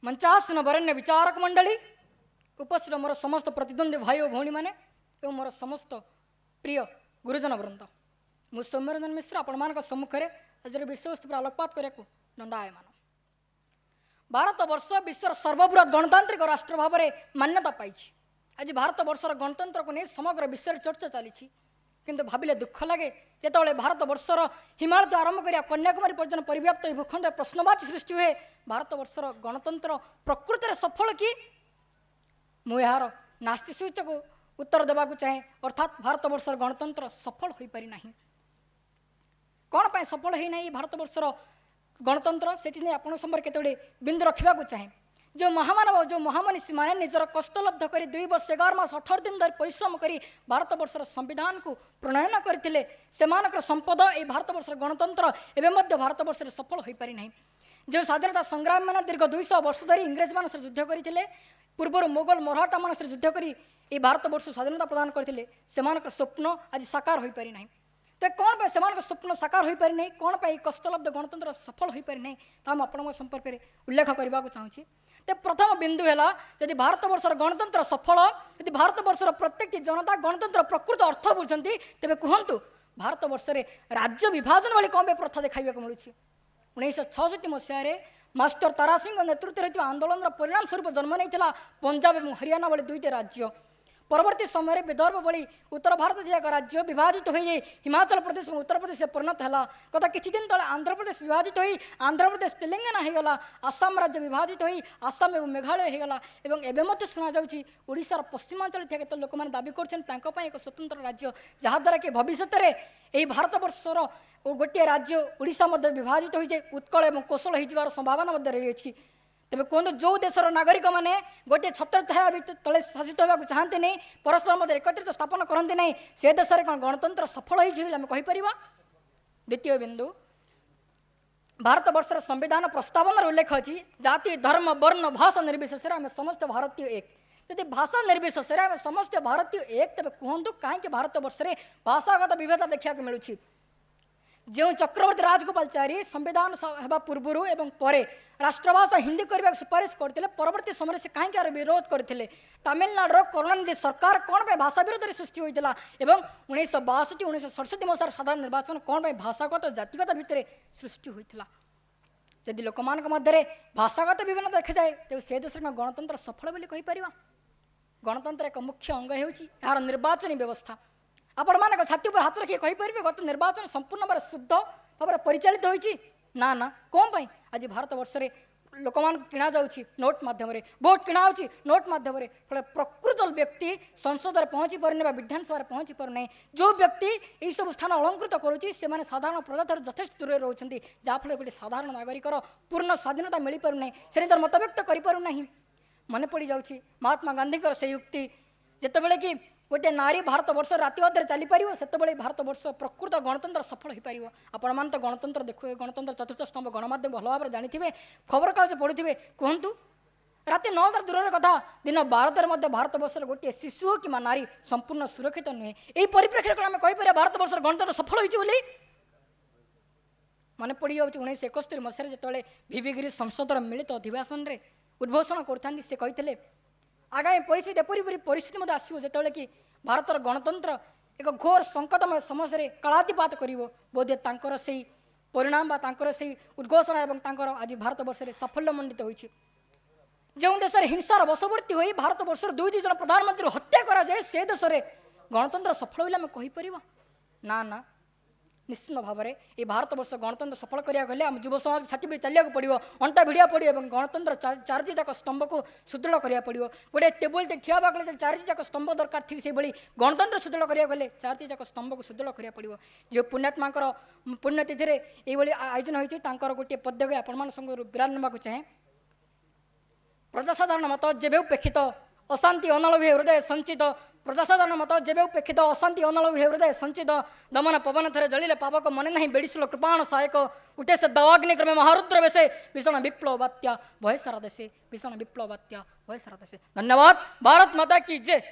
मंचासन वरण्य विचारक मंडली उपस्थित मोर समस्त प्रतिद्वंदी भाई और भौणी मैंने मोर समस्त प्रिय गुरुजन वृंद मु सौम्यरंजन मिश्र आपण सम्मुख में आज विषयवस्तु पर आलोकपात करने को दंडायमान। भारत वर्ष विश्वर सर्वबृहत गणतांत्रिक राष्ट्र भाव में मान्यता पाई। आज भारत वर्षर गणतंत्र को नहीं समग्र विश्व चर्चा चली किंतु भाविले दुख लगे जिते भारत वर्षर हिमालय आरंभ कर कन्याकुमारी पर्यटन परिव्याप्त भूखंड प्रश्नवाची सृष्टि हुए भारत वर्षर गणतंत्र प्रकृत में सफल कि मुझार नास्ति सूचक उत्तर देवाक चाहे अर्थात भारत वर्षर गणतंत्र सफल हो पारि नहीं। कौन पाए सफल होना भारत वर्षर गणतंत्र से आपण समय केतोड़े बिंदु रखा चाहे जो महामानव जो महामनीषी मैंने निजर कष्टलब्ध कर 2 वर्ष 11 मास 18 दिन धरी परिश्रम कर भारत वर्षर संविधान को प्रणयन करते संपद ये भारत वर्षर गणतंत्र एवं भारत वर्ष सफल हो पारि नहीं। जो स्वाधीनता संग्राम मैंने दीर्घ 200 वर्ष धरी इंग्रेज मान युद्ध करते पूर्वर मोगल मराठा मान युद्ध कर भारत वर्ष स्वाधीनता प्रदान करते स्वप्न आज साकार हो पारि नहीं। तो कौन पे से स्वप्न साकार हो पारि नहीं कौन पे कष्टलब्ध गणतंत्र सफल हो पारि नहीं ताम आपण संपर्क में उल्लेख करने को चाहूँगी। तो प्रथम बिंदु है यदि भारत वर्षर गणतंत्र सफल यदि भारत वर्षर प्रत्येक जनता गणतंत्र प्रकृत अर्थ बुझती तेरे कहतु भारत वर्ष में राज्य विभाजन वाली कौन प्रथा देखा मिलूँ। 1966 मसीह मास्टर तारा सिंह नेतृत्व आंदोलन परिणाम स्वरूप जन्म नहीं पंजाब और हरियाणा वाली 2टी राज्य परवर्ती समय विदर्भ भली उत्तर भारत जो एक राज्य विभाजित हो हिमाचल प्रदेश और उत्तर प्रदेश परिणत है। गत किछि दिन तले आंध्र प्रदेश विभाजित हो आंध्र प्रदेश तेलंगाना होगला आसाम राज्य विभाजित हो आसाम और मेघालय होगला एवं एवं शुणा जाशार पश्चिमांचल केत लोक मैंने दाबी कर एक स्वतंत्र राज्य जहाद्वारा कि भविष्य में यही भारत वर्षर गोटे राज्य ओडिशा विभाजित हो जाए उत्कल और कौशल हो संभावना रही। तेज कहते जो देशर नागरिक मैंने गोटे छत्र छाया तले शासित होगा चाहते नहीं परस्पर मध्य एकत्रित स्थापन करते नहीं से देश में कौन गणतंत्र सफल होपर। द्वितीय बिंदु भारत वर्षर संविधान प्रस्तावन उल्लेख अच्छी जाति धर्म वर्ण भाषा निर्विशेष आम समस्त भारतीय एक यदि भाषा निर्विशेष आम समस्त भारतीय एक तेज कहतु कहीं भारत वर्ष में भाषागत विविधता देखा मिलूँ। जो चक्रवर्ती राजगोपालचारी संविधान होगा पूर्वर एवं परे राष्ट्रभाषा हिंदी करने सुपारिश करते परवर्ती समय से कहीं यार विरोध करते तमिलनाडु करुणानिधि सरकार कौन पे भाषा विरोध सृष्टि होता एवं 1962 1967 मसीह साधारण निर्वाचन कौन पे भाषागत जातिगत भितर सृष्टि होता। यदि लोक मध्य भाषागत विभिन्न देखा जाए तेज से देश में गणतंत्र सफल बोली गणतंत्र एक मुख्य अंग हो निर्वाचन व्यवस्था। आपण मान छाती पर हाथ रखिए कहींपर गत निर्वाचन संपूर्ण भाव शुद्ध भाव परिचालित होती ना ना कौन पाई आज भारत वर्ष में लोक मान किणा जाऊँगी नोट मध्यम भोट किणा हो नोट मध्यम प्रकृत व्यक्ति संसद में पहुँची पारे विधानसभा पहुँची पारना जो व्यक्ति यही सब स्थान अलंकृत करुँची से साधारण प्रजा यथेष दूर रोच जहाँफल गोटे साधारण नागरिकर पूर्ण स्वाधीनता मिल पारना से निजर मत व्यक्त करें। मन पड़ जाऊँगी महात्मा गांधी से युक्ति जितेबाला कि गोटे नारी भारत वर्ष राति अधे चली पार से भारत वर्ष प्रकृत गणतंत्र सफल हो पार। आपण मैंने तो गणतंत्र देखुए गणतंत्र चतुर्थ स्तंभ गणमाध्यम भल भाव जानी खबर कागज पढ़ुवे कहतु राति 9 दूर कथा दिन 12 भारत वर्ष गोटे शिशु हो कि नारी संपूर्ण सुरक्षित नुहे यही परिप्रेक्षी कौन आम कहीपर भारत वर्ष गणतंत्र सफल हो मन पड़ जाऊँ 1971 मसीह जो भिविगिरी संसदर मिलित अधिवेशन में उद्घोषणा करते से कहते आगामी परिस्थिति एपरी परिस्थिति आसो जो कि भारतर गणतंत्र एक घोर संकटमय समय कालातिपात कर बोधे तांकर से परिणाम से उद्घोषणा और आज भारत वर्ष में साफल्य मंडित होती। जो देश में हिंसार वशवर्ती हो भारत वर्ष 2 जन प्रधानमंत्री हत्या कराए से देश में गणतंत्र सफल होगा कहीपर ना ना निश्चित भाव में ये भारत वर्ष गणतंत्र सफल करें आम युव समाज छाती भी चलिया पड़ो अंटा भिड़ा पड़ो और गणतंत्र 4टी जाक स्तंभ को सुदृढ़ करा पड़ो गोटे टेबुल ठिया 4टी जाक स्तंभ दरकार ठीक से गणतंत्र सुदृढ़ करा 4टी जाक स्तंभ को सुदृढ़ करा पड़ो। जो पुण्यात्मा पुण्यतिथि ये आयोजन होती गोटे पद्य आपण विराम नाक चाहे प्रजासाधारण मत जेबे उपेक्षित अशांति अनलभि हृदय संचित प्रजासाधारण मत जेबे उपेक्षित अशांति अनलभि हृदय संचित दमन पवन थरे जलिले पावक मने नहीं बेड़िसल कृपाण सहायक उठे से दवाग्नि क्रमे महारुद्र वेशे भीषण विप्लव बात्या भय सारा देशे भीषण विप्लव बात्या भय सारा देशे। धन्यवाद। भारत माता की जय।